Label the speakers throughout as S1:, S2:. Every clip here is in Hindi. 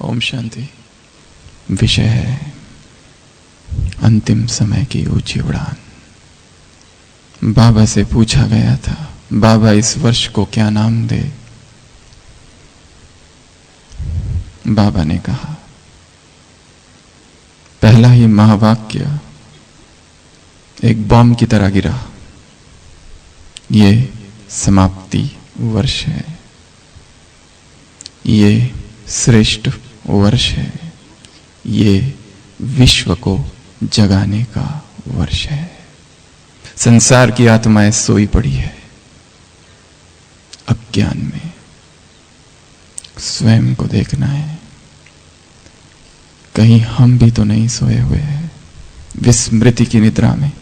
S1: ओम शांति। विषय है अंतिम समय की ऊंची उड़ान। बाबा से पूछा गया था, बाबा इस वर्ष को क्या नाम दे? बाबा ने कहा, पहला ही महावाक्य एक बॉम्ब की तरह गिरा, ये समाप्ति वर्ष है, ये श्रेष्ठ वर्ष है, ये विश्व को जगाने का वर्ष है। संसार की आत्माएं सोई पड़ी है अज्ञान में। स्वयं को देखना है, कहीं हम भी तो नहीं सोए हुए हैं विस्मृति की निद्रा में,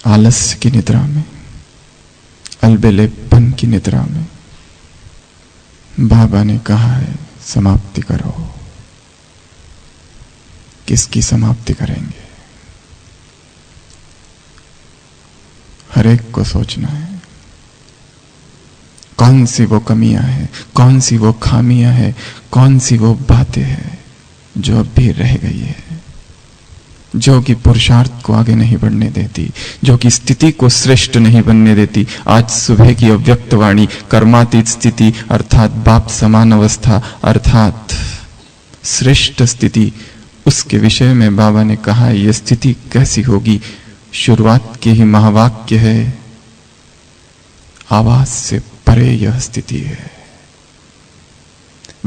S1: आलस्य की निद्रा में, अलबेलेपन की निद्रा में। बाबा ने कहा है समाप्ति करो। किसकी समाप्ति करेंगे? हर एक को सोचना है कौन सी वो कमियां हैं, कौन सी वो खामियां हैं, कौन सी वो बातें हैं जो अब भी रह गई है, जो कि पुरुषार्थ को आगे नहीं बढ़ने देती, जो कि स्थिति को श्रेष्ठ नहीं बनने देती। आज सुबह की अव्यक्त वाणी कर्मातीत स्थिति अर्थात बाप समान अवस्था अर्थात श्रेष्ठ स्थिति, उसके विषय में बाबा ने कहा यह स्थिति कैसी होगी। शुरुआत के ही महावाक्य है, आवाज से परे यह स्थिति है,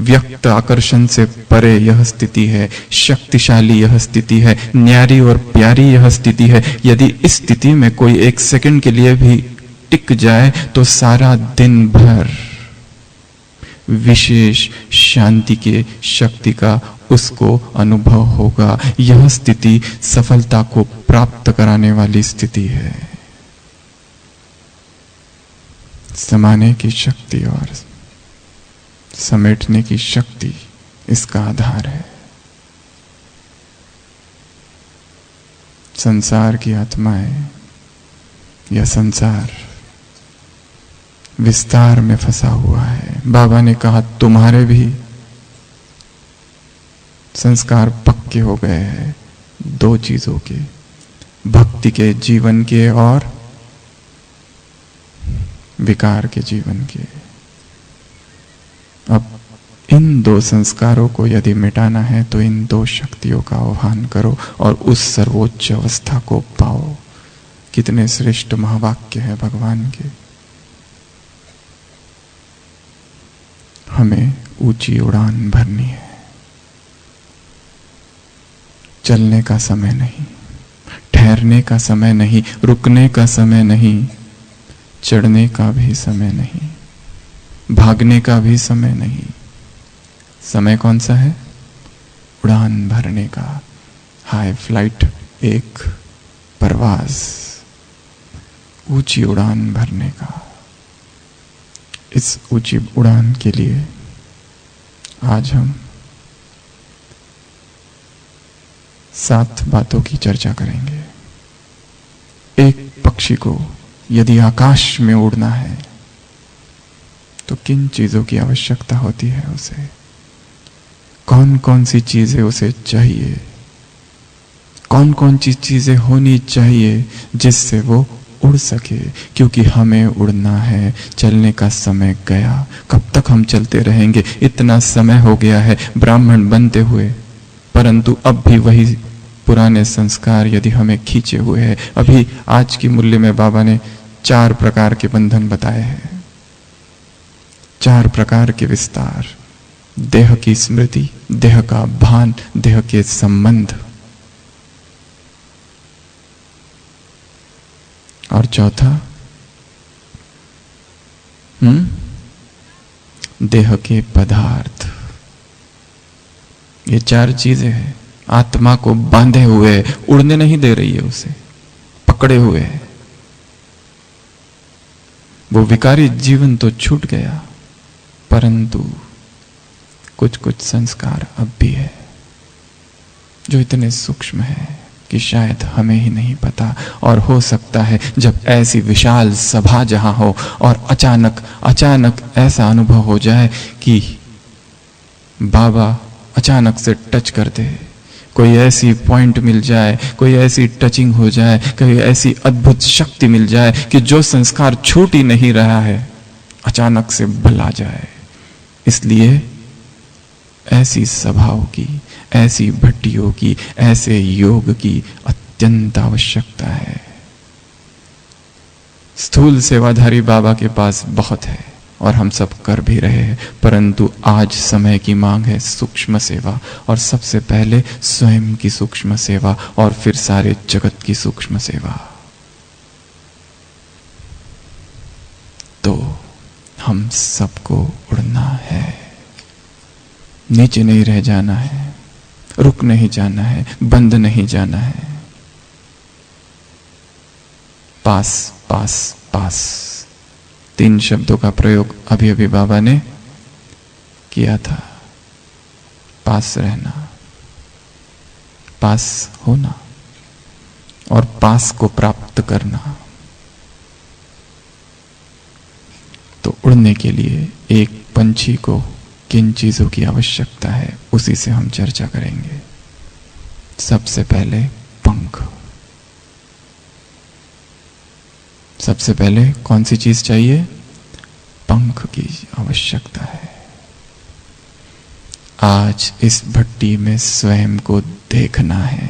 S1: व्यक्त आकर्षण से परे यह स्थिति है, शक्तिशाली यह स्थिति है, न्यारी और प्यारी यह स्थिति है। यदि इस स्थिति में कोई एक सेकंड के लिए भी टिक जाए तो सारा दिन भर विशेष शांति के शक्ति का उसको अनुभव होगा। यह स्थिति सफलता को प्राप्त कराने वाली स्थिति है। समाने की शक्ति और समेटने की शक्ति इसका आधार है। संसार की आत्माएं, यह संसार विस्तार में फंसा हुआ है। बाबा ने कहा तुम्हारे भी संस्कार पक्के हो गए हैं दो चीजों के, भक्ति के जीवन के और विकार के जीवन के। अब इन दो संस्कारों को यदि मिटाना है तो इन दो शक्तियों का आह्वान करो और उस सर्वोच्च अवस्था को पाओ। कितने श्रेष्ठ महावाक्य है भगवान के। हमें ऊंची उड़ान भरनी है। चलने का समय नहीं, ठहरने का समय नहीं, रुकने का समय नहीं, चढ़ने का भी समय नहीं, भागने का भी समय नहीं। समय कौन सा है? उड़ान भरने का, हाई फ्लाइट, एक परवाज, ऊंची उड़ान भरने का। इस ऊंची उड़ान के लिए आज हम 7 बातों की चर्चा करेंगे। एक पक्षी को यदि आकाश में उड़ना है तो किन चीजों की आवश्यकता होती है उसे, कौन कौन सी चीजें उसे चाहिए, कौन कौन सी चीजें होनी चाहिए जिससे वो उड़ सके। क्योंकि हमें उड़ना है, चलने का समय गया। कब तक हम चलते रहेंगे? इतना समय हो गया है ब्राह्मण बनते हुए, परंतु अब भी वही पुराने संस्कार यदि हमें खींचे हुए हैं। अभी आज की मूल्य में बाबा ने 4 प्रकार के बंधन बताए हैं, 4 प्रकार के विस्तार। देह की स्मृति, देह का भान, देह के संबंध, और चौथा देह के पदार्थ। ये 4 चीजें हैं आत्मा को बांधे हुए, उड़ने नहीं दे रही है, उसे पकड़े हुए है। वो विकारी जीवन तो छूट गया, परंतु कुछ कुछ संस्कार अब भी है जो इतने सूक्ष्म है कि शायद हमें ही नहीं पता। और हो सकता है जब ऐसी विशाल सभा जहां हो और अचानक ऐसा अनुभव हो जाए कि बाबा अचानक से टच कर दे, कोई ऐसी पॉइंट मिल जाए, कोई ऐसी टचिंग हो जाए, कोई ऐसी अद्भुत शक्ति मिल जाए कि जो संस्कार छूट ही नहीं रहा है अचानक से बल आ जाए। इसलिए ऐसी सभाओं की, ऐसी भट्टियों की, ऐसे योग की अत्यंत आवश्यकता है। स्थूल सेवाधारी बाबा के पास बहुत है और हम सब कर भी रहे हैं, परंतु आज समय की मांग है सूक्ष्म सेवा, और सबसे पहले स्वयं की सूक्ष्म सेवा और फिर सारे जगत की सूक्ष्म सेवा। तो हम सबको उड़ना है, नीचे नहीं रह जाना है, रुक नहीं जाना है, बंद नहीं जाना है। पास पास पास, 3 शब्दों का प्रयोग अभी अभी बाबा ने किया था। पास रहना, पास होना और पास को प्राप्त करना। तो उड़ने के लिए एक पंछी को किन चीजों की आवश्यकता है, उसी से हम चर्चा करेंगे। सबसे पहले पंख। सबसे पहले कौन सी चीज चाहिए? पंख की आवश्यकता है। आज इस भट्टी में स्वयं को देखना है।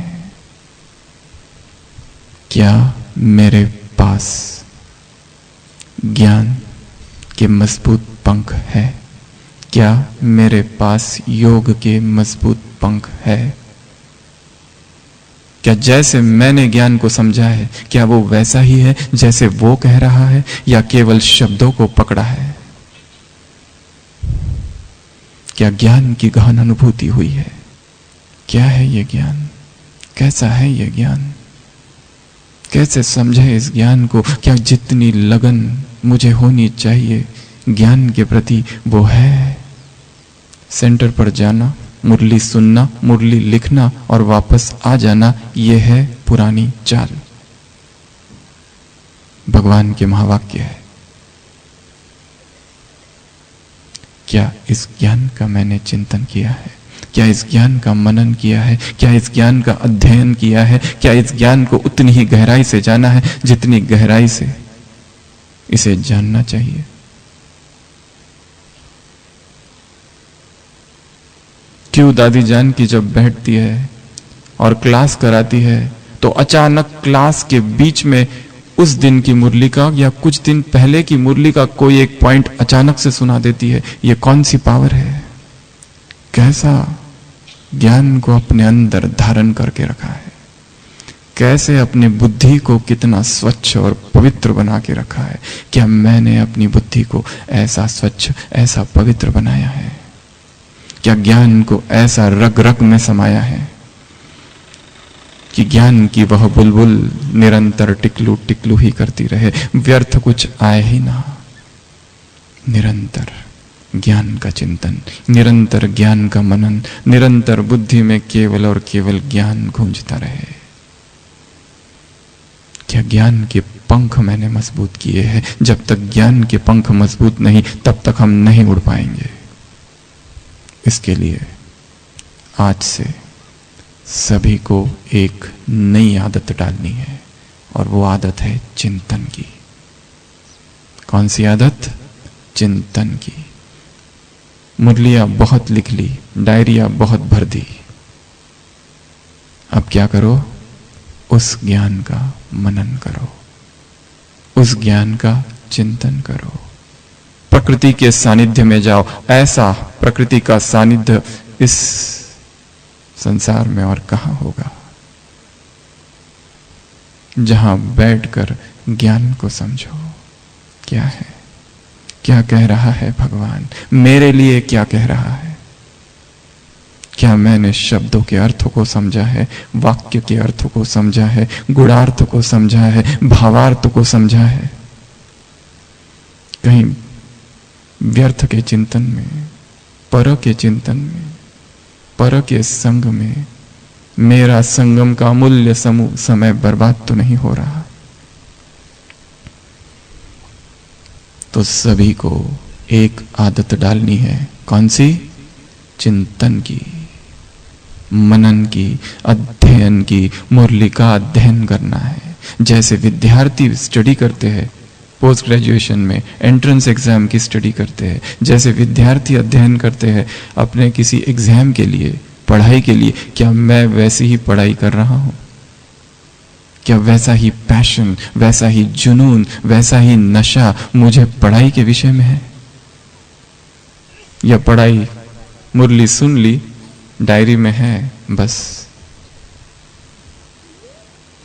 S1: क्या मेरे पास ज्ञान के मजबूत पंख है? क्या मेरे पास योग के मजबूत पंख है? क्या जैसे मैंने ज्ञान को समझा है, क्या वो वैसा ही है जैसे वो कह रहा है, या केवल शब्दों को पकड़ा है? क्या ज्ञान की गहन अनुभूति हुई है? क्या है ये ज्ञान? कैसा है ये ज्ञान? कैसे समझे इस ज्ञान को? क्या जितनी लगन मुझे होनी चाहिए ज्ञान के प्रति वो है? सेंटर पर जाना, मुरली सुनना, मुरली लिखना और वापस आ जाना, यह है पुरानी चाल। भगवान के महावाक्य है। क्या इस ज्ञान का मैंने चिंतन किया है? क्या इस ज्ञान का मनन किया है? क्या इस ज्ञान का अध्ययन किया है? क्या इस ज्ञान को उतनी ही गहराई से जाना है जितनी गहराई से इसे जानना चाहिए? क्यों दादी जान की जब बैठती है और क्लास कराती है तो अचानक क्लास के बीच में उस दिन की मुरली का या कुछ दिन पहले की मुरली का कोई एक पॉइंट अचानक से सुना देती है? ये कौन सी पावर है? कैसा ज्ञान को अपने अंदर धारण करके रखा है? कैसे अपनी बुद्धि को कितना स्वच्छ और पवित्र बना के रखा है? क्या मैंने अपनी बुद्धि को ऐसा स्वच्छ, ऐसा पवित्र बनाया है? क्या ज्ञान को ऐसा रग रग में समाया है कि ज्ञान की वह बुलबुल निरंतर टिकलू टिकलू ही करती रहे, व्यर्थ कुछ आए ही ना? निरंतर ज्ञान का चिंतन, निरंतर ज्ञान का मनन, निरंतर बुद्धि में केवल और केवल ज्ञान गूंजता रहे। क्या ज्ञान के पंख मैंने मजबूत किए हैं? जब तक ज्ञान के पंख मजबूत नहीं, तब तक हम नहीं उड़ पाएंगे। इसके लिए आज से सभी को एक नई आदत डालनी है, और वो आदत है चिंतन की। कौन सी आदत? चिंतन की। मुरलियां बहुत लिख ली, डायरिया बहुत भर दी। अब क्या करो? उस ज्ञान का मनन करो, उस ज्ञान का चिंतन करो। प्रकृति के सानिध्य में जाओ। ऐसा प्रकृति का सानिध्य इस संसार में और कहां होगा, जहां बैठकर ज्ञान को समझो। क्या है, क्या कह रहा है भगवान मेरे लिए? क्या कह रहा है? क्या मैंने शब्दों के अर्थों को समझा है, वाक्य के अर्थों को समझा है, गुणार्थ को समझा है, भावार्थ को समझा है? कहीं व्यर्थ के चिंतन में, पर के चिंतन में, पर के संग में मेरा संगम का अमूल्य समूह समय बर्बाद तो नहीं हो रहा? तो सभी को एक आदत डालनी है। कौन सी? चिंतन की, मनन की, अध्ययन की, मुरली का अध्ययन करना है। जैसे विद्यार्थी स्टडी करते हैं पोस्ट ग्रेजुएशन में, एंट्रेंस एग्जाम की स्टडी करते हैं, जैसे विद्यार्थी अध्ययन करते हैं अपने किसी एग्जाम के लिए, पढ़ाई के लिए, क्या मैं वैसी ही पढ़ाई कर रहा हूं? क्या वैसा ही पैशन, वैसा ही जुनून, वैसा ही नशा मुझे पढ़ाई के विषय में है? या पढ़ाई मुरली सुन ली, डायरी में है बस?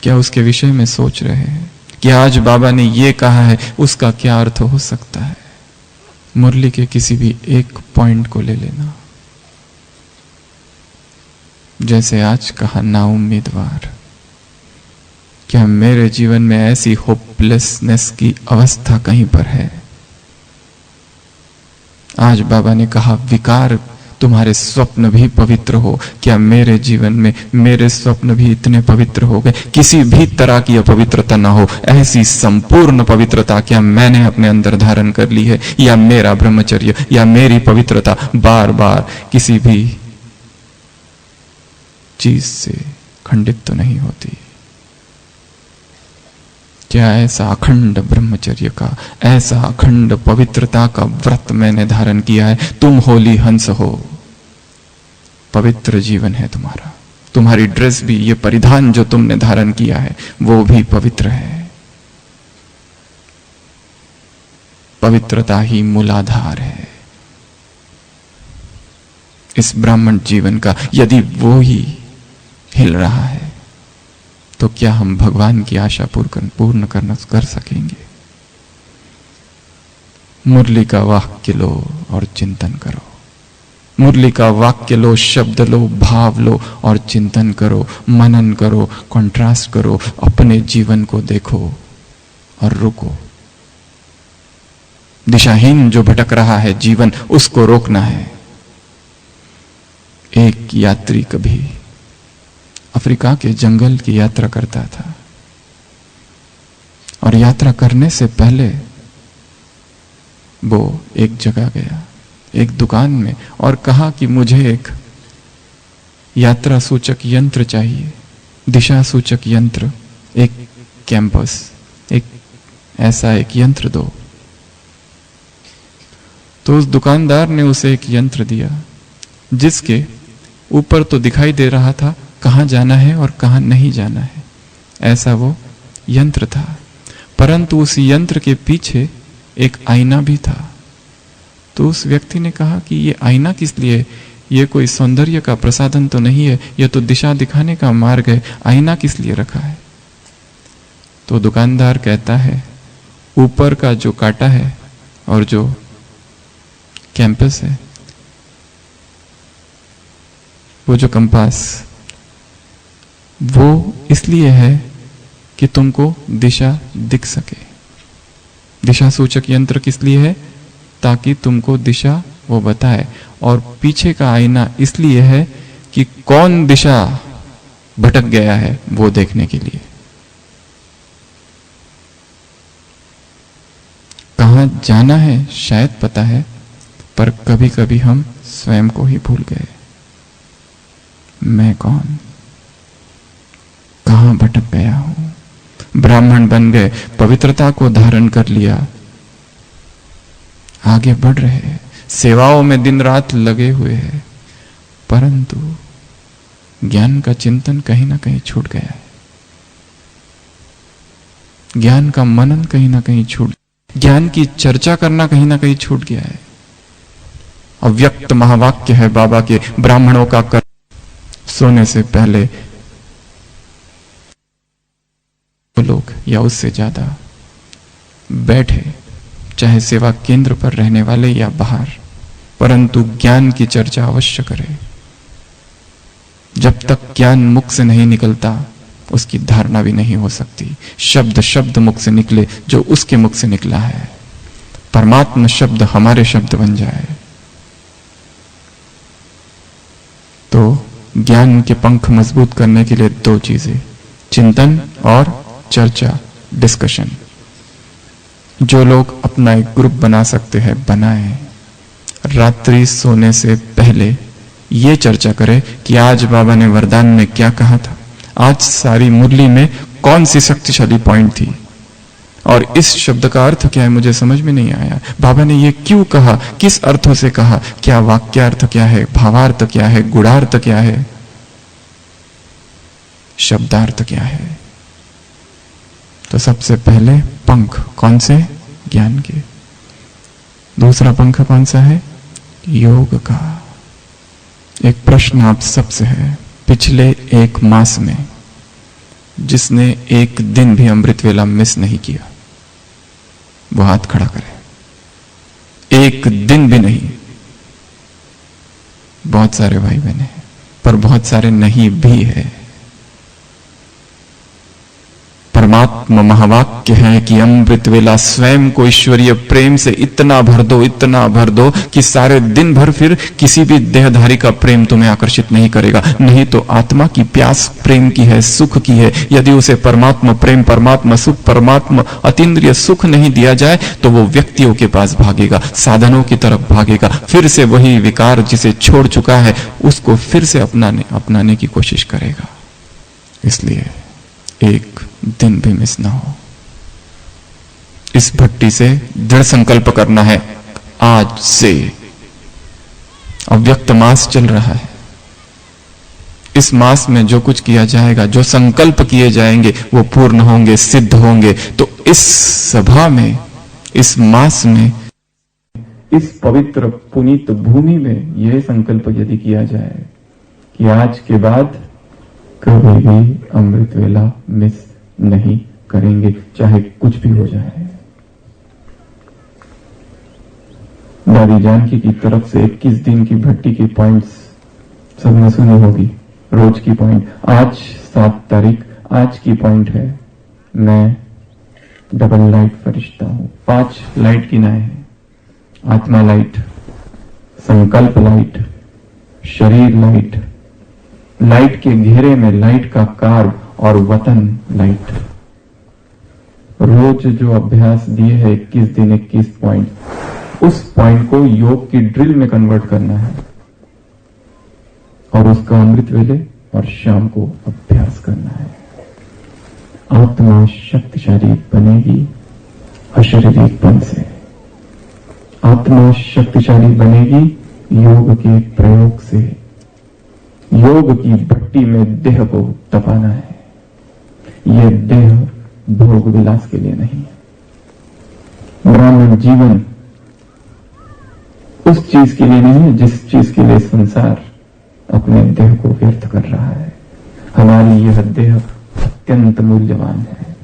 S1: क्या उसके विषय में सोच रहे हैं कि आज बाबा ने ये कहा है, उसका क्या अर्थ हो सकता है? मुरली के किसी भी एक पॉइंट को ले लेना, जैसे आज कहा ना उम्मीदवार, क्या मेरे जीवन में ऐसी होपलेसनेस की अवस्था कहीं पर है? आज बाबा ने कहा विकार, तुम्हारे स्वप्न भी पवित्र हो। क्या मेरे जीवन में मेरे स्वप्न भी इतने पवित्र हो गए, किसी भी तरह की अपवित्रता ना हो, ऐसी संपूर्ण पवित्रता क्या मैंने अपने अंदर धारण कर ली है? या मेरा ब्रह्मचर्य या मेरी पवित्रता बार बार किसी भी चीज से खंडित तो नहीं होती? क्या ऐसा अखंड ब्रह्मचर्य का, ऐसा अखंड पवित्रता का व्रत मैंने धारण किया है? तुम होली हंस हो, पवित्र जीवन है तुम्हारा। तुम्हारी ड्रेस भी, ये परिधान जो तुमने धारण किया है वो भी पवित्र है। पवित्रता ही मूलाधार है इस ब्राह्मण जीवन का। यदि वो ही हिल रहा है तो क्या हम भगवान की आशा पूर्ण कर सकेंगे? मुरली का वाक्य लो और चिंतन करो। मुरली का वाक्य लो, शब्द लो, भाव लो और चिंतन करो, मनन करो, कंट्रास्ट करो, अपने जीवन को देखो और रुको। दिशाहीन जो भटक रहा है जीवन, उसको रोकना है। एक यात्री कभी अफ्रीका के जंगल की यात्रा करता था और यात्रा करने से पहले वो एक जगह गया, एक दुकान में, और कहा कि मुझे एक यात्रा सूचक यंत्र चाहिए, दिशा सूचक यंत्र, एक कैंपस, एक ऐसा एक यंत्र दो। तो उस दुकानदार ने उसे एक यंत्र दिया जिसके ऊपर तो दिखाई दे रहा था कहां जाना है और कहां नहीं जाना है, ऐसा वो यंत्र था। परंतु उस यंत्र के पीछे एक आईना भी था। तो उस व्यक्ति ने कहा कि ये आईना किस लिए? ये कोई सौंदर्य का प्रसाधन तो नहीं है, यह तो दिशा दिखाने का मार्ग है, आईना किस लिए रखा है? तो दुकानदार कहता है ऊपर का जो कांटा है और जो कैंपस है, वो जो कंपास, वो इसलिए है कि तुमको दिशा दिख सके। दिशा सूचक यंत्र किस लिए है? ताकि तुमको दिशा वो बताए। और पीछे का आईना इसलिए है कि कौन दिशा भटक गया है वो देखने के लिए। कहां जाना है शायद पता है, पर कभी कभी हम स्वयं को ही भूल गए। मैं कौन, कहां भटक गया हूं? ब्राह्मण बन गए, पवित्रता को धारण कर लिया, आगे बढ़ रहे हैं, सेवाओं में दिन रात लगे हुए हैं, परंतु ज्ञान का चिंतन कहीं ना कहीं छूट गया है। ज्ञान का मनन कहीं ना कहीं छूट, ज्ञान की चर्चा करना कहीं ना कहीं छूट गया है। अव्यक्त महावाक्य है बाबा के, ब्राह्मणों का कर सोने से पहले लोग या उससे ज्यादा बैठे, चाहे सेवा केंद्र पर रहने वाले या बाहर, परंतु ज्ञान की चर्चा अवश्य करें। जब तक ज्ञान मुख से नहीं निकलता उसकी धारणा भी नहीं हो सकती। शब्द शब्द मुख से निकले जो उसके मुख से निकला है, परमात्मा शब्द हमारे शब्द बन जाए तो ज्ञान के पंख मजबूत करने के लिए दो चीजें, चिंतन और चर्चा, डिस्कशन। जो लोग अपना एक ग्रुप बना सकते हैं बनाएं। रात्रि सोने से पहले ये चर्चा करें कि आज बाबा ने वरदान में क्या कहा था, आज सारी मुरली में कौन सी शक्तिशाली पॉइंट थी, और इस शब्द का अर्थ क्या है मुझे समझ में नहीं आया। बाबा ने ये क्यों कहा, किस अर्थों से कहा, क्या वाक्यार्थ क्या है, भावार्थ क्या है, गुणार्थ क्या है, शब्दार्थ क्या है। तो सबसे पहले पंख कौन से, ज्ञान के। दूसरा पंख कौन सा है, योग का। एक प्रश्न आप सबसे है, पिछले एक मास में जिसने एक दिन भी अमृत वेला मिस नहीं किया वो हाथ खड़ा करे। एक दिन भी नहीं। बहुत सारे भाई बहन हैं, पर बहुत सारे नहीं भी है। परमात्मा महावाक्य है कि अमृत वेला स्वयं को ईश्वरीय प्रेम से इतना भर दो कि सारे दिन भर फिर किसी भी देहधारी का प्रेम तुम्हें आकर्षित नहीं करेगा। नहीं तो आत्मा की प्यास प्रेम की है, सुख की है। यदि उसे परमात्मा प्रेम, परमात्मा सुख, परमात्मा अतीन्द्रिय सुख नहीं दिया जाए तो वो व्यक्तियों के पास भागेगा, साधनों की तरफ भागेगा, फिर से वही विकार जिसे छोड़ चुका है उसको फिर से अपनाने की कोशिश करेगा। इसलिए एक दिन भी मिस ना हो। इस भट्टी से दृढ़ संकल्प करना है आज से। अव्यक्त मास चल रहा है, इस मास में जो कुछ किया जाएगा, जो संकल्प किए जाएंगे वो पूर्ण होंगे, सिद्ध होंगे। तो इस सभा में, इस मास में, इस पवित्र पुनीत भूमि में यह संकल्प यदि किया जाए कि आज के बाद कभी भी अमृत वेला मिस नहीं करेंगे, चाहे कुछ भी हो जाए। दादी जानकी की तरफ से 21 दिन की भट्टी की पॉइंट्स सबने सुनी होगी, रोज की पॉइंट। आज 7 तारीख, आज की पॉइंट है, मैं डबल लाइट फरिश्ता हूं। 5 लाइट की नाएं हैं, आत्मा लाइट, संकल्प लाइट, शरीर लाइट, लाइट के घेरे में लाइट का कार्ब और वतन लाइट। रोज जो अभ्यास दिए है 21 दिन 21 पॉइंट, उस पॉइंट को योग की ड्रिल में कन्वर्ट करना है और उसका अमृत वेले और शाम को अभ्यास करना है। आत्मा शक्तिशाली बनेगी अशरीरीपन से। आत्मा शक्तिशाली बनेगी योग के प्रयोग से। योग की भट्टी में देह को तपाना है। यह देह भोग विलास के लिए नहीं है। ब्राह्मण जीवन उस चीज के लिए नहीं है जिस चीज के लिए संसार अपने देह को व्यर्थ कर रहा है। हमारी यह देह अत्यंत मूल्यवान है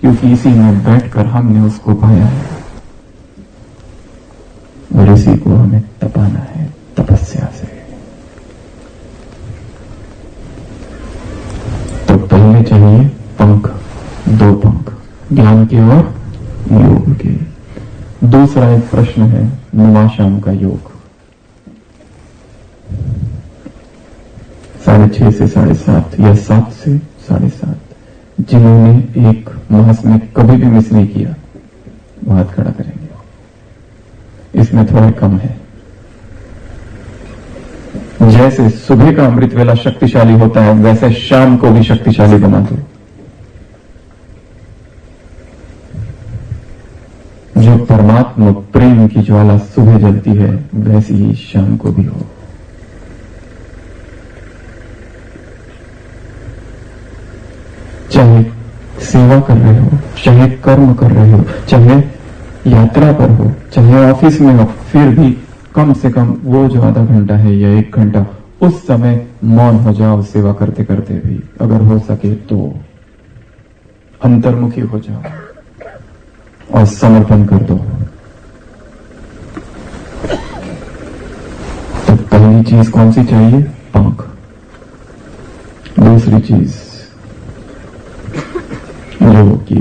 S1: क्योंकि इसी में बैठकर हमने उसको पाया है और इसी को हमें तपाना है तपस्या से। तो पहले चाहिए पंख, 2 पंख, ज्ञान के और योग के। दूसरा एक प्रश्न है नुमाशाम का योग। 6:30 से 7:30 या 7 से 7:30, जिन्होंने एक मास में कभी भी मिस नहीं किया वो हाथ खड़ा करेंगे। इसमें थोड़ा कम है। जैसे सुबह का अमृत वेला शक्तिशाली होता है वैसे शाम को भी शक्तिशाली बना दो। जो परमात्मा प्रेम की ज्वाला सुबह जलती है वैसी ही शाम को भी हो। चाहे सेवा कर रहे हो, चाहे कर्म कर रहे हो, चाहे यात्रा पर हो, चाहे ऑफिस में हो, फिर भी कम से कम वो जो आधा घंटा है या 1 घंटा उस समय मौन हो जाओ। सेवा करते करते भी अगर हो सके तो अंतर्मुखी हो जाओ और समर्पण कर दो। तो पहली चीज कौन सी चाहिए? पंख। दूसरी चीज जो कि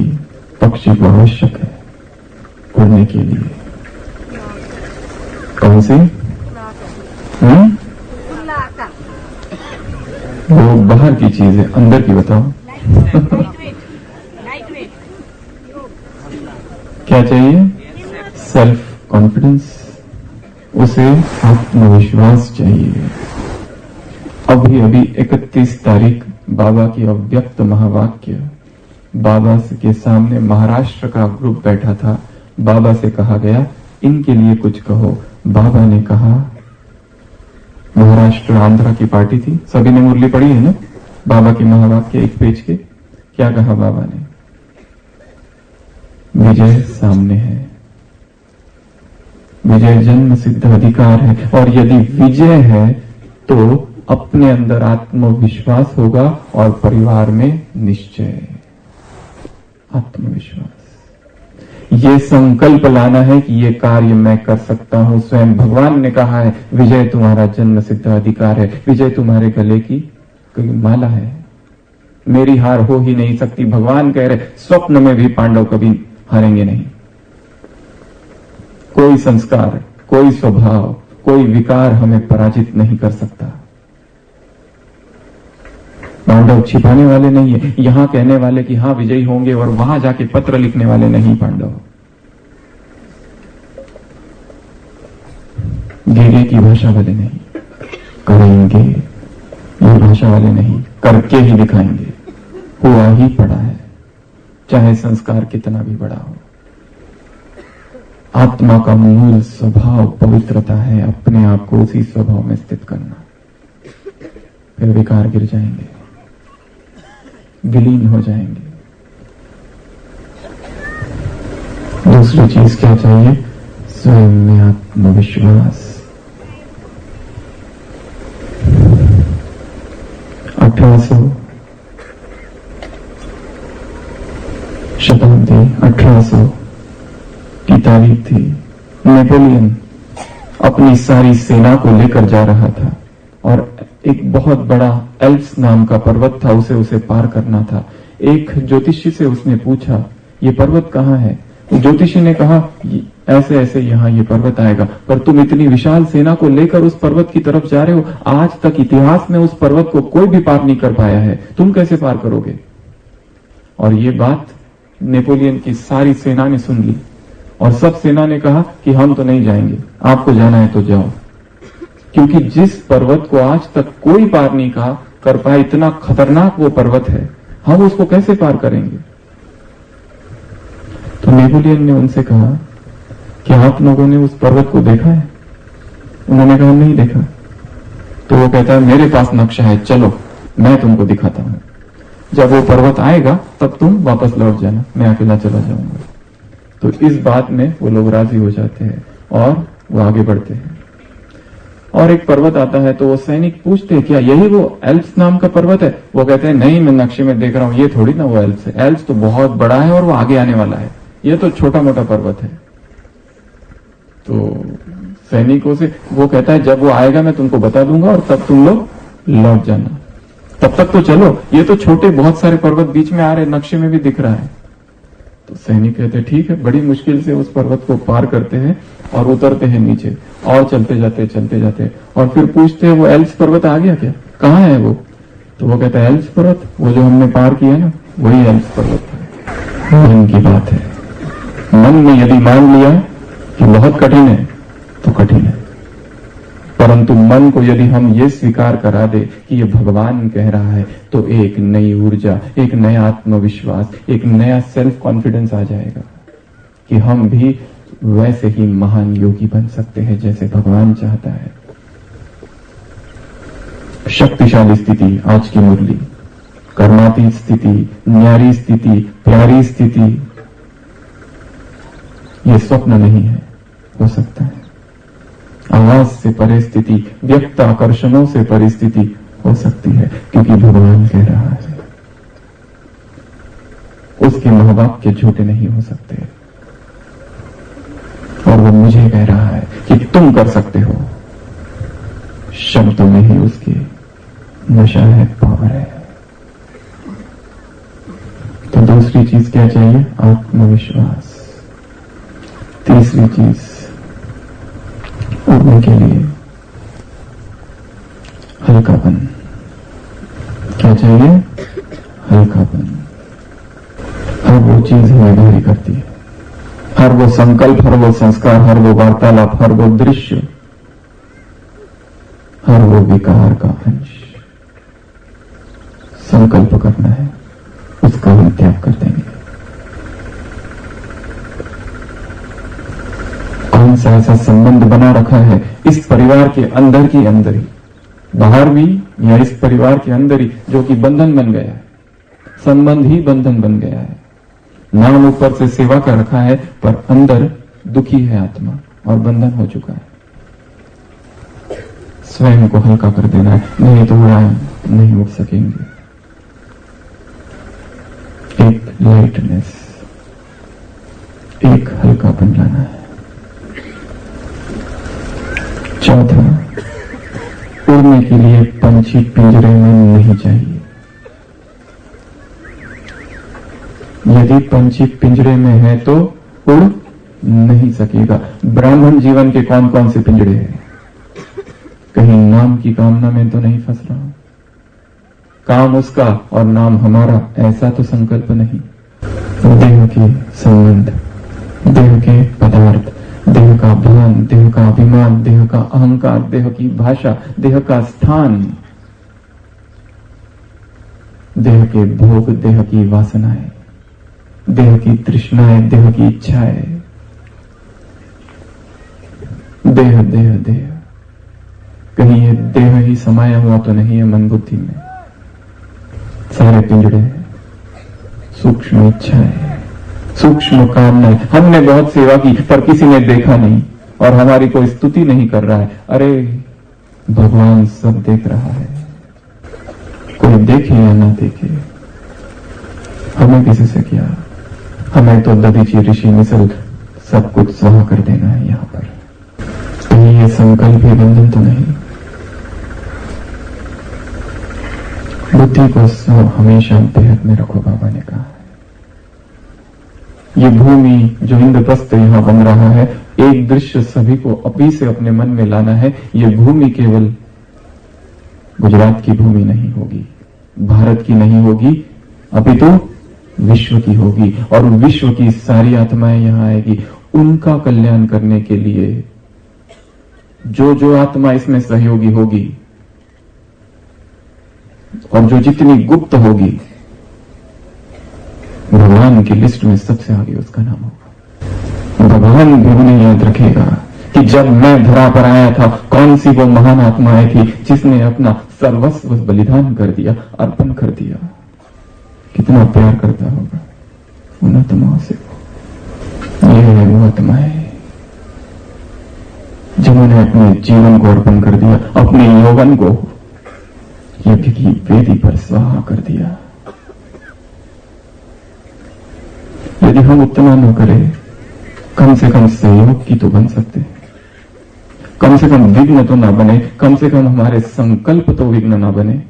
S1: पक्षी को आवश्यक है उड़ने के लिए, कौन सी? वो बाहर की चीज है, अंदर की बताओ। क्या चाहिए? सेल्फ कॉन्फिडेंस, उसे आत्मविश्वास चाहिए। अभी अभी 31 तारीख बाबा की अव्यक्त महावाक्य, बाबा के सामने महाराष्ट्र का ग्रुप बैठा था। बाबा से कहा गया इनके लिए कुछ कहो। बाबा ने कहा, महाराष्ट्र आंध्रा की पार्टी थी, सभी ने मुरली पढ़ी है ना, बाबा की महावाक्य 1 पेज के। क्या कहा बाबा ने? विजय सामने है, विजय जन्म सिद्ध अधिकार है, और यदि विजय है तो अपने अंदर आत्मविश्वास होगा और परिवार में निश्चय। आत्मविश्वास, ये संकल्प लाना है कि ये कार्य मैं कर सकता हूं। स्वयं भगवान ने कहा है विजय तुम्हारा जन्म सिद्ध अधिकार है, विजय तुम्हारे गले की माला है, मेरी हार हो ही नहीं सकती। भगवान कह रहे स्वप्न में भी पांडव कभी हारेंगे नहीं। कोई संस्कार, कोई स्वभाव, कोई विकार हमें पराजित नहीं कर सकता। पांडव छिपाने वाले नहीं है, यहां कहने वाले कि हां विजयी होंगे और वहां जाके पत्र लिखने वाले नहीं। पांडव गिरे की भाषा वाले नहीं, करेंगे ये भाषा वाले नहीं, करके ही दिखाएंगे। हुआ ही पड़ा है, चाहे संस्कार कितना भी बड़ा हो। आत्मा का मूल स्वभाव पवित्रता है, अपने आप को उसी स्वभाव में स्थित करना। फिर विकार गिर जाएंगे, विलीन हो जाएंगे। दूसरी चीज क्या चाहिए? स्वयं में आत्मविश्वास। 1800 शताब्दी 1800 की तारीख थी। नेपोलियन अपनी सारी सेना को लेकर जा रहा था और एक बहुत बड़ा एल्प्स नाम का पर्वत था, उसे पार करना था। एक ज्योतिषी से उसने पूछा ये पर्वत कहाँ है? ज्योतिषी ने कहा ऐसे ऐसे यहाँ ये पर्वत आएगा, पर तुम इतनी विशाल सेना को लेकर उस पर्वत की तरफ जा रहे हो, आज तक इतिहास में उस पर्वत को कोई भी पार नहीं कर पाया है, तुम कैसे पार करोगे? और ये बात नेपोलियन की सारी सेना ने सुन ली और सब सेना ने कहा कि हम तो नहीं जाएंगे, आपको जाना है तो जाओ। क्योंकि जिस पर्वत को आज तक कोई पार नहीं कर पाया, इतना खतरनाक वो पर्वत है, हम उसको कैसे पार करेंगे? तो नेपोलियन ने उनसे कहा कि आप लोगों ने उस पर्वत को देखा है? उन्होंने कहा नहीं देखा। तो वो कहता है मेरे पास नक्शा है, चलो मैं तुमको दिखाता हूं। जब वो पर्वत आएगा तब तुम वापस लौट जाना, मैं अकेला चला जाऊंगा। तो इस बात में वो लोग राजी हो जाते हैं और वो आगे बढ़ते हैं। और एक पर्वत आता है तो वो सैनिक पूछते हैं क्या यही वो एल्प्स नाम का पर्वत है? वो कहते हैं नहीं, मैं नक्शे में देख रहा हूं, ये थोड़ी ना वो एल्प्स है, एल्प्स तो बहुत बड़ा है और वो आगे आने वाला है, ये तो छोटा मोटा पर्वत है। तो सैनिकों से वो कहता है जब वो आएगा मैं तुमको बता दूंगा और तब तुम लोग लौट जाना, तब तक तो चलो, ये तो छोटे बहुत सारे पर्वत बीच में आ रहे, नक्शे में भी दिख रहा है। तो सैनिक कहते हैं ठीक है। बड़ी मुश्किल से उस पर्वत को पार करते हैं और उतरते हैं नीचे और चलते जाते और फिर पूछते हैं वो एल्प्स पर्वत आ गया क्या? कहाँ है वो? तो वो कहता है एल्प्स पर्वत, वो जो हमने पार किया ना, वही एल्प्स पर्वत है। मन की बात है, मन ने यदि मान लिया कि बहुत कठिन है तो कठिन है, परंतु मन को यदि हम ये स्वीकार करा दे कि ये भगवान कह रहा है तो एक नई ऊर्जा, एक नया आत्मविश्वास, एक नया सेल्फ कॉन्फिडेंस आ जाएगा कि हम भी वैसे ही महान योगी बन सकते हैं जैसे भगवान चाहता है। शक्तिशाली स्थिति आज की मुरली, कर्मातीत स्थिति, न्यारी स्थिति, प्यारी स्थिति, ये स्वप्न नहीं है, हो सकता है। आवाज से परे स्थिति, व्यक्त आकर्षणों से परिस्थिति हो सकती है, क्योंकि भगवान कह रहा है। उसके महावाक्य झूठे नहीं हो सकते और वो मुझे कह रहा है कि तुम कर सकते हो। शब्दों में ही उसकी नशा है, पावर है। तो दूसरी चीज क्या चाहिए? आत्मविश्वास। तीसरी चीज उड़ने के लिए हल्कापन। क्या चाहिए? हल्कापन। हर वो चीज हमें भारी करती है, हर वो संकल्प, हर वो संस्कार, हर वो वार्तालाप, हर वो दृश्य हर वो विकार का अंश संकल्प करना है, उसका हम त्याग कर देंगे। कौन सा ऐसा संबंध बना रखा है इस परिवार के अंदर की अंदर ही, बाहर भी या इस परिवार के अंदर ही, जो कि बंधन बन गया है, संबंध ही बंधन बन गया है। नाम ऊपर से सेवा का रखा है, पर अंदर दुखी है आत्मा और बंधन हो चुका है। स्वयं को हल्का कर देना है, नहीं तो उड़ाएं नहीं उड़ सकेंगे। एक लाइटनेस, एक हल्कापन लाना है। चौथा, उड़ने के लिए पंछी पिंजरे में नहीं चाहिए। यदि पंछी पिंजरे में है तो उड़ नहीं सकेगा। ब्राह्मण जीवन के कौन कौन से पिंजरे हैं? कहीं नाम की कामना में तो नहीं फंस रहा, काम उसका और नाम हमारा, ऐसा तो संकल्प नहीं। देह के संबंध, देह के पदार्थ, देह का भान, देह का अभिमान, देह का अहंकार, देह की भाषा, देह का स्थान, देह के भोग, देह की वासनाएं, देह की तृष्णाएं, देह की इच्छाएं, देह देह देह। कहीं ये देह ही समाया हुआ तो नहीं है मन बुद्धि में? सारे पिंजरे, सूक्ष्म इच्छाएं, सूक्ष्म कामनाएं। हमने बहुत सेवा की पर किसी ने देखा नहीं और हमारी कोई स्तुति नहीं कर रहा है। अरे भगवान सब देख रहा है, कोई देखे या ना देखे, हमें किसी से क्या? हमें तो दधीची ऋषि मिसल सब कुछ स्वाहा कर देना है यहां पर। ये संकल्प ही बंधन तो नहीं। बुद्धि को हमेशा बेहद में रखो, बाबा ने कहा है। ये भूमि जो इंद्रप्रस्थ यहां बन रहा है, एक दृश्य सभी को अभी से अपने मन में लाना है। ये भूमि केवल गुजरात की भूमि नहीं होगी, भारत की नहीं होगी, अभी तो विश्व की होगी। और विश्व की सारी आत्माएं यहां आएगी उनका कल्याण करने के लिए। जो जो आत्मा इसमें सहयोगी होगी और जो जितनी गुप्त होगी, भगवान की लिस्ट में सबसे आगे उसका नाम होगा। भगवान भी उन्हें याद रखेगा कि जब मैं धरा पर आया था, कौन सी वो महान आत्माएं थी जिसने अपना सर्वस्व बलिदान कर दिया, अर्पण कर दिया। कितना प्यार करता होगा उन आत्माओं से। ये है वो आत्माएं जिन्होंने अपने जीवन को अर्पण कर दिया, अपने यौवन को यज्ञ की वेदी पर स्वाहा कर दिया। यदि हम उतना न करें, कम से कम सहयोग की तो बन सकते हैं, कम से कम विघ्न तो ना बने, कम से कम हमारे संकल्प तो विघ्न ना बने।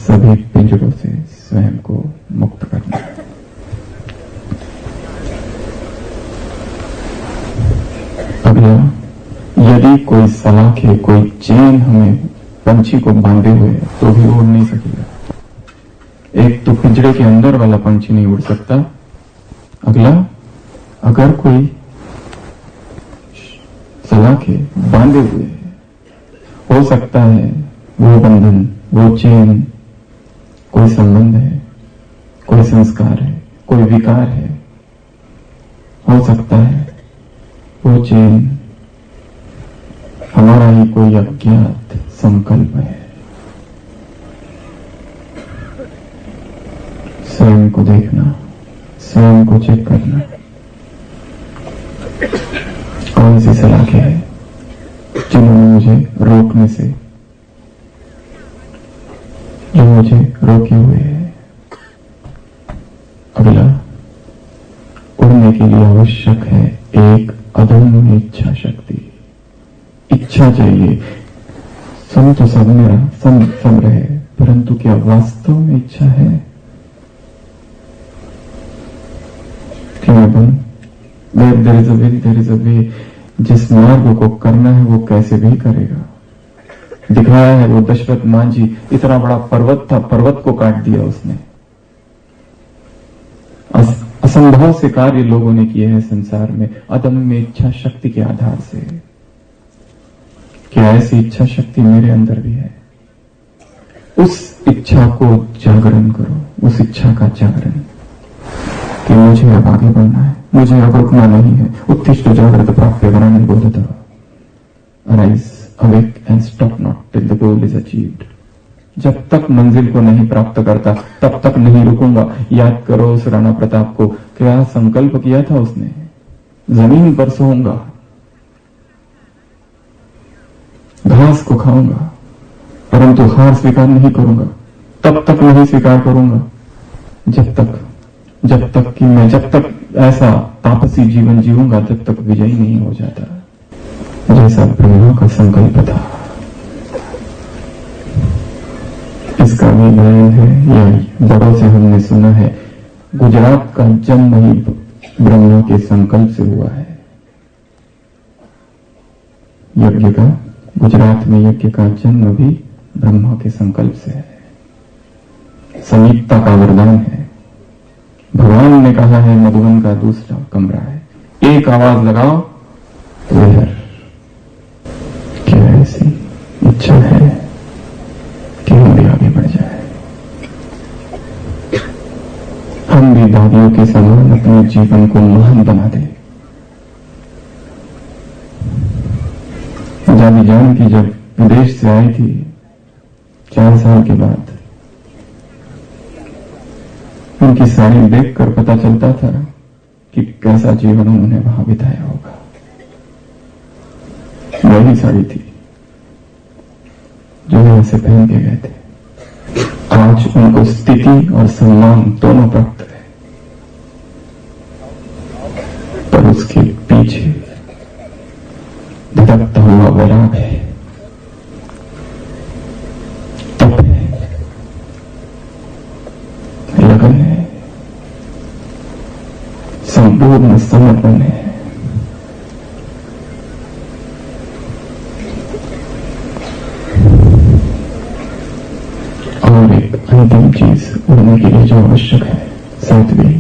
S1: सभी पिंजरों से स्वयं को मुक्त करना है। अगला, यदि कोई सलाख है, कोई चेन हमें पंछी को बांधे हुए है तो भी उड़ नहीं सकेगा। एक तो पिंजरे के अंदर वाला पंछी नहीं उड़ सकता। अगला, अगर कोई सलाखे बांधे हुए है, हो सकता है वो बंधन, वो चेन, कोई संबंध है, कोई संस्कार है, कोई विकार है, हो सकता है वो चेन हमारा ही कोई अज्ञात संकल्प है। स्वयं को देखना, स्वयं को चेक करना, कौन सी सलाखें है जिन्होंने मुझे रोकने से, जो मुझे रोके हुए है। अगला, उड़ने के लिए आवश्यक है एक अदम्य इच्छा शक्ति। इच्छा चाहिए। सुन तो सब मेरा सब रहे, परंतु क्या वास्तव में इच्छा है? देयर इज अ वे। जिस मार्ग को करना है वो कैसे भी करेगा। दिखाया है वो दशरथ मांझी, इतना बड़ा पर्वत था, पर्वत को काट दिया उसने। असंभव से कार्य लोगों ने किए हैं संसार में, अदम्य इच्छा शक्ति के आधार से। कि ऐसी इच्छा शक्ति मेरे अंदर भी है। उस इच्छा को जागरण करो, उस इच्छा का जागरण कि मुझे अब आगे बढ़ना है, मुझे अब रुकना नहीं है। उत्तिष्ठ जागृत प्राप्य वराणि बोधतः, arise awake and stop not till the goal is achieved. जब तक मंजिल को नहीं प्राप्त करता तब तक नहीं रुकूंगा। याद करो उस राणा प्रताप को, क्या संकल्प किया था उसने, जमीन पर सोऊंगा, घास को खाऊंगा, परंतु हार स्वीकार नहीं करूंगा। तब तक नहीं स्वीकार करूंगा जब तक कि मैं जब तक ऐसा तापसी जीवन जीऊंगा जब तक विजयी नहीं हो जाता। जैसा ब्रह्मा का संकल्प था। इसका भी गायन है, या बड़ों से हमने सुना है, गुजरात का जन्म ही ब्रह्मा के संकल्प से हुआ है। यज्ञ का, गुजरात में यज्ञ का जन्म भी ब्रह्मा के संकल्प से है। समीपता का वरदान है। भगवान ने कहा है मधुवन का दूसरा कमरा है, एक आवाज लगाओ तो इधर। क्या ऐसी इच्छा है कि हम भी आगे बढ़ जाए, हम भी दादियों के समान अपने जीवन को महान बना दे। जानी जान की जब विदेश से आई थी 4 साल के बाद, उनकी साड़ी देखकर पता चलता था कि कैसा जीवन उन्होंने वहां बिताया होगा। वही साड़ी थी जो यहां से पहन के गए थे। आज उनको स्थिति और सम्मान दोनों प्राप्त है, पर उसके पीछे धड़कता हुआ वैराग है, तप है, लगन है, संपूर्ण समर्पण है। और एक अंतिम चीज उड़ने के लिए जो आवश्यक है, 7वीं,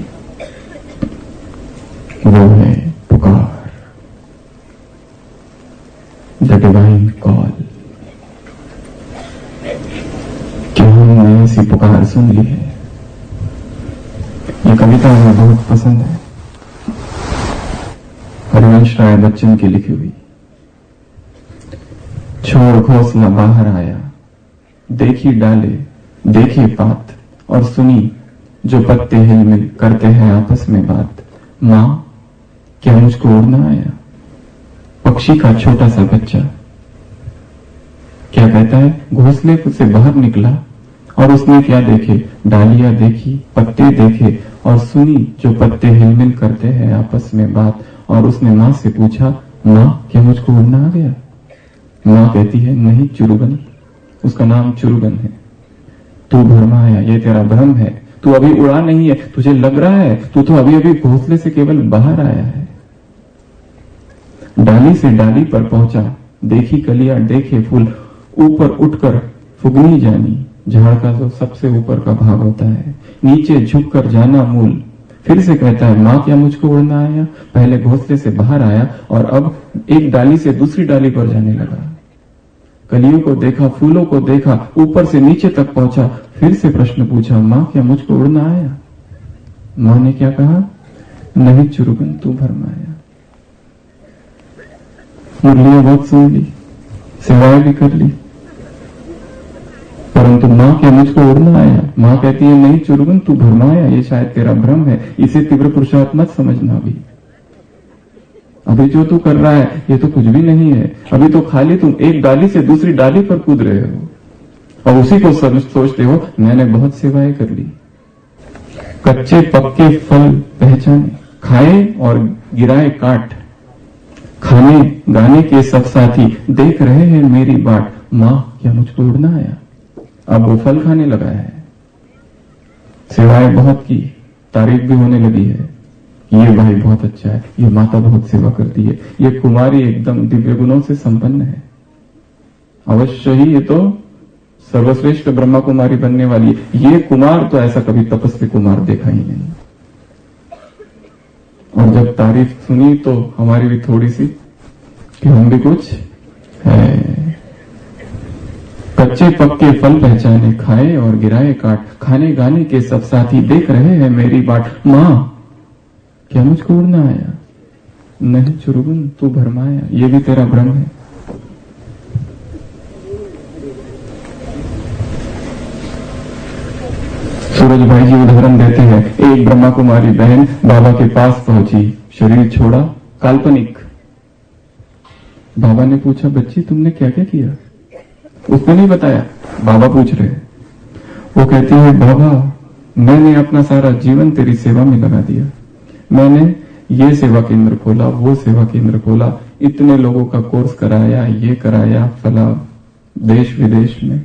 S1: वो है पुकार, द डिवाइन कॉल। क्या हमने ऐसी पुकार सुन ली है? ये कविता हमें बहुत पसंद है, हरिवंश राय बच्चन की लिखी हुई। छोड़ घोंसला बाहर आया, देखी डाले देखी पात, और सुनी जो पत्ते हिलमिल करते हैं आपस में बात। मां क्या मुझको उड़ना आया? पक्षी का छोटा सा बच्चा क्या कहता है? घोंसले से बाहर निकला और उसने क्या देखे? डालियां देखी, पत्ते देखे, और सुनी जो पत्ते हिलमिल करते हैं आपस में बात। और उसने मां से पूछा, मां क्या मुझको उड़ना आ गया? मां कहती है, नहीं चुरुगन, उसका नाम चुरुगन है, तू भरमाया, ये तेरा भ्रम है, तू अभी उड़ा नहीं है, तुझे लग रहा है तू तो अभी अभी घोंसले से केवल बाहर आया है। डाली से डाली पर पहुंचा, देखी कलियां देखे फूल, ऊपर उठकर फुगनी जानी, झाड़ का जो सबसे ऊपर का भाग होता है, नीचे झुककर जाना मूल। फिर से कहता है, मां क्या मुझको उड़ना आया? पहले घोंसले से बाहर आया और अब एक डाली से दूसरी डाली पर जाने लगा। कलियों को देखा, फूलों को देखा, ऊपर से नीचे तक पहुंचा। फिर से प्रश्न पूछा, मां क्या मुझको उड़ना आया? मां ने क्या कहा? नहीं चुरुगन, तू भरमाया। मुरलियां बहुत सुन ली, सेवाएं भी कर ली, परंतु मां क्या मुझको उड़ना आया? मां कहती है, नहीं चुरुगन, तू भरमाया, ये शायद तेरा भ्रम है, इसे तीव्र पुरुषार्थ मत समझना। अभी जो तू कर रहा है ये तो कुछ भी नहीं है, अभी तो खाली तुम एक डाली से दूसरी डाली पर कूद रहे हो और उसी को सोचते हो मैंने बहुत सेवाएं कर ली। कच्चे पक्के फल पहचाने, खाए और गिराए काट, खाने गाने के सब साथी देख रहे हैं मेरी बाट। मां क्या मुझको उड़ना आया? अब वो फल खाने लगा है, सेवाएं बहुत की, तारीफ भी होने लगी है, ये भाई बहुत अच्छा है, ये माता बहुत सेवा करती है, ये कुमारी एकदम दिव्य गुणों से संपन्न है, अवश्य ही ये तो सर्वश्रेष्ठ ब्रह्मा कुमारी बनने वाली है। ये कुमार तो ऐसा कभी तपस्वी कुमार देखा ही नहीं। और जब तारीफ सुनी तो हमारी भी थोड़ी सी कि हम भी कुछ है। कच्चे पक्के फल पहचाने, खाए और गिराए काट, खाने गाने के सब साथी देख रहे हैं मेरी बाट। मां क्या मुझको उड़ना आया? नहीं चुरुगुन तू भरमाया, ये भी तेरा भ्रम है। सूरज भाई जी उदाहरण देते हैं, एक ब्रह्मा कुमारी बहन बाबा के पास पहुंची, शरीर छोड़ा, काल्पनिक। बाबा ने पूछा, बच्ची तुमने क्या क्या किया? उसने नहीं बताया, बाबा पूछ रहे। वो कहती है, बाबा मैंने अपना सारा जीवन तेरी सेवा में लगा दिया। मैंने ये सेवा केंद्र खोला, वो सेवा केंद्र खोला, इतने लोगों का कोर्स कराया, ये कराया, फला देश विदेश में।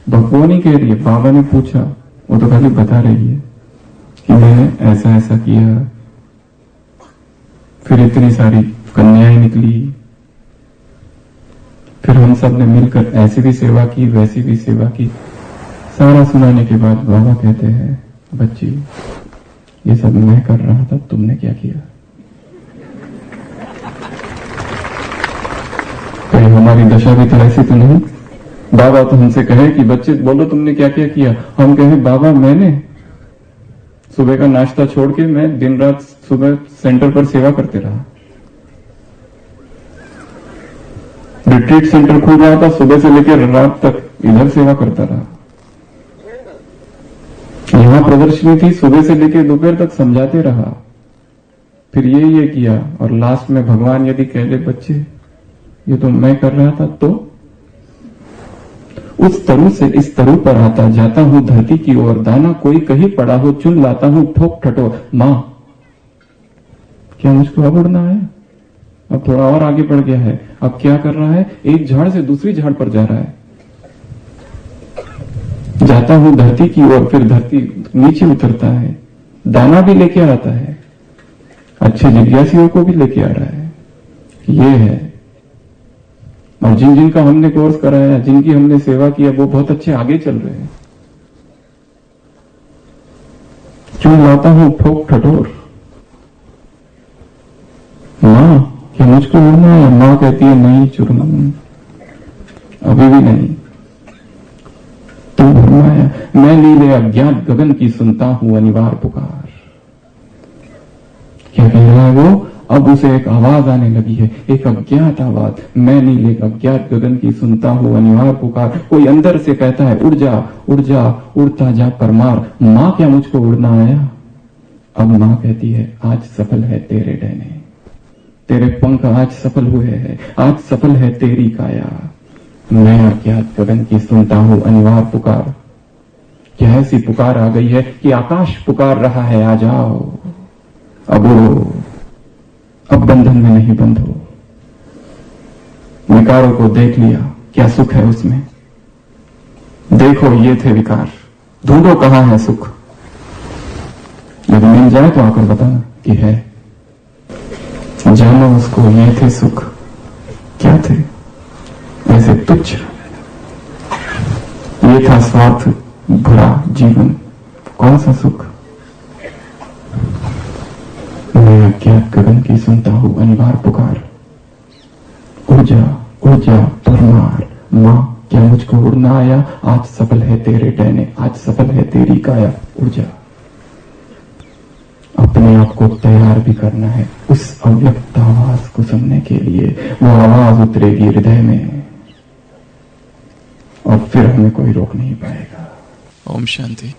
S1: भगवान ही कह रही है, बाबा ने पूछा, वो तो खाली बता रही है कि मैंने ऐसा ऐसा किया। फिर इतनी सारी कन्याएं निकली, फिर हम सब ने मिलकर ऐसी भी सेवा की, वैसी भी सेवा की। सारा सुनाने के बाद बाबा कहते हैं, बच्ची ये सब मैं कर रहा था, तुमने क्या किया? कहीं हमारी दशा भी तो ऐसी तो नहीं? बाबा तो हमसे कहे कि बच्चे बोलो तुमने क्या क्या किया। हम कहे, बाबा मैंने सुबह का नाश्ता छोड़ के मैं दिन रात सुबह सेंटर पर सेवा करते रहा। रिट्रीट सेंटर खुल रहा था, सुबह से लेकर रात तक इधर सेवा करता रहा। यहां प्रदर्शनी थी, सुबह से लेकर दोपहर तक समझाते रहा। फिर ये किया, और लास्ट में भगवान यदि कह दे, बच्चे ये तो मैं कर रहा था, तो उस तरु से इस तरु पर आता जाता हूं धरती की ओर, दाना कोई कहीं पड़ा हो चुन लाता हूं ठोक ठटोर। मां क्या मुझको अब उड़ना आया? अब थोड़ा और आगे बढ़ गया है। अब क्या कर रहा है? एक झाड़ से दूसरी झाड़ पर जा रहा है। जाता हूं धरती की ओर, फिर धरती नीचे उतरता है, दाना भी लेके आता है, अच्छे जिज्ञासियों को भी लेके आ रहा है। ये है। और जिन जिनका हमने कोर्स कराया, जिनकी हमने सेवा किया, वो बहुत अच्छे आगे चल रहे हैं। चुन लाता हूं ठोक ठटोर। मां क्या मुझको उड़ना है? मां कहती है, नहीं चुरना, अभी भी नहीं, तुम भरमाया। मैं लीले अज्ञात गगन की सुनता हूं अनिवार्य पुकार। क्या कह रहा है वो? अब उसे एक आवाज आने लगी है, एक अज्ञात आवाज। मैं नीले अज्ञात गगन की सुनता हूं अनिवार्य पुकार। कोई अंदर से कहता है, उड़ जा उड़ जा, उड़ता जा परमार। मां क्या मुझको उड़ना आया? अब मां कहती है, आज सफल है तेरे डहने, तेरे पंख आज सफल हुए हैं, आज सफल है तेरी काया। मैं अज्ञात गगन की सुनता हूं अनिवार्य पुकार। क्या ऐसी पुकार आ गई है कि आकाश पुकार रहा है, आ जाओ, अब उड़ो, अब बंधन में नहीं बंधो। विकारों को देख लिया, क्या सुख है उसमें? देखो ये थे विकार, ढूंढो कहां है सुख। यदि मिल जाए तो आकर बताना कि है। जानो उसको, ये थे सुख। क्या थे? ऐसे तुच्छ। ये था स्वार्थ भरा जीवन। कौन सा सुख? मैं अज्ञात गगन की सुनता हूं अनिवार्य पुकार। ऊर्जा ऊर्जा परमार। मां क्या मुझको उड़ना आया? आज सफल है तेरे डैने, आज सफल है तेरी काया। ऊर्जा अपने आप को तैयार भी करना है उस अव्यक्त आवाज को सुनने के लिए। वो आवाज उतरेगी हृदय में और फिर हमें कोई रोक नहीं पाएगा।
S2: ओम शांति।